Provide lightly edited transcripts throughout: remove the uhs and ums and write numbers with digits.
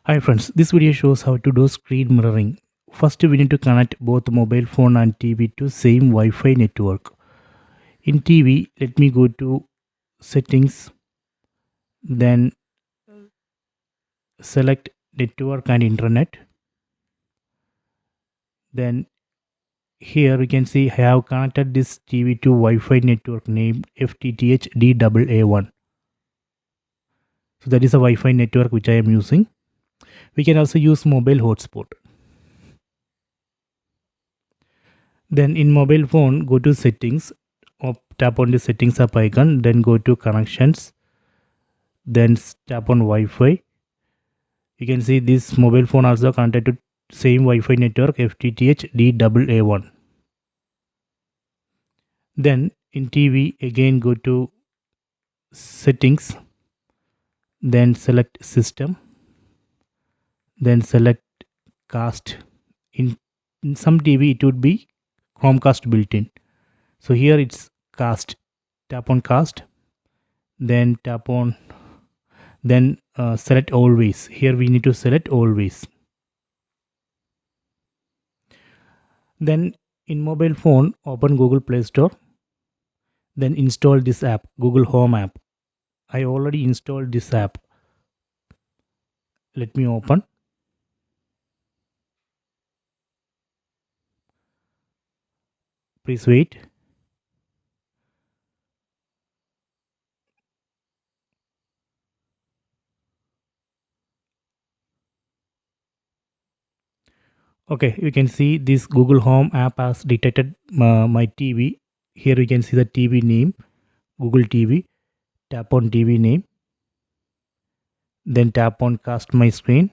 Hi friends, this video shows how to do screen mirroring. First we need to connect both mobile phone and TV to same Wi-Fi network. In TV, let me go to settings, then select network and internet. Then here we can see I have connected this TV to Wi-Fi network named FTTH DAA1. So that is a Wi-Fi network which I am using. We can also use mobile hotspot. Then in mobile phone, go to settings, tap on the settings up icon, then go to connections, then tap on Wi-Fi. You can see this mobile phone also connected to same Wi-Fi network FTTH DAA1. Then in TV again go to settings, then select system, then select cast. In some TV it would be chromecast built-in. So here it's cast. Tap on cast, then tap on select always. Here we need to select always. Then in mobile phone, open Google Play Store, then install this app, Google Home app. I already installed this app. Let me open. Please wait. Okay, you can see this Google Home app has detected my TV. Here you can see the TV name, Google TV. Tap on TV name, then tap on cast my screen,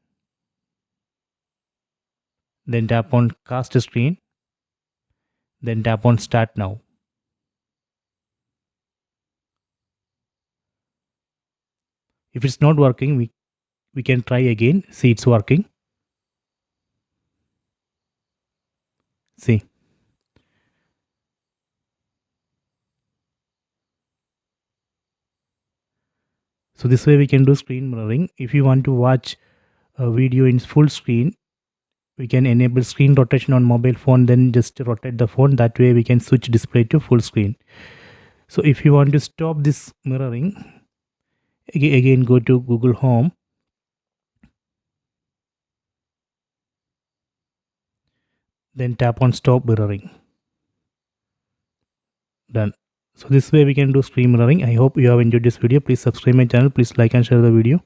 then tap on cast screen, then tap on start now. If it's not working, we can try again. See, it's working. See. So this way we can do screen mirroring. If you want to watch a video in full screen, we can enable screen rotation on mobile phone, then just rotate the phone. That way we can switch display to full screen. So if you want to stop this mirroring, again go to Google Home, then tap on stop mirroring. Done. So this way we can do screen mirroring. I hope you have enjoyed this video. Please subscribe my channel. Please like and share the video.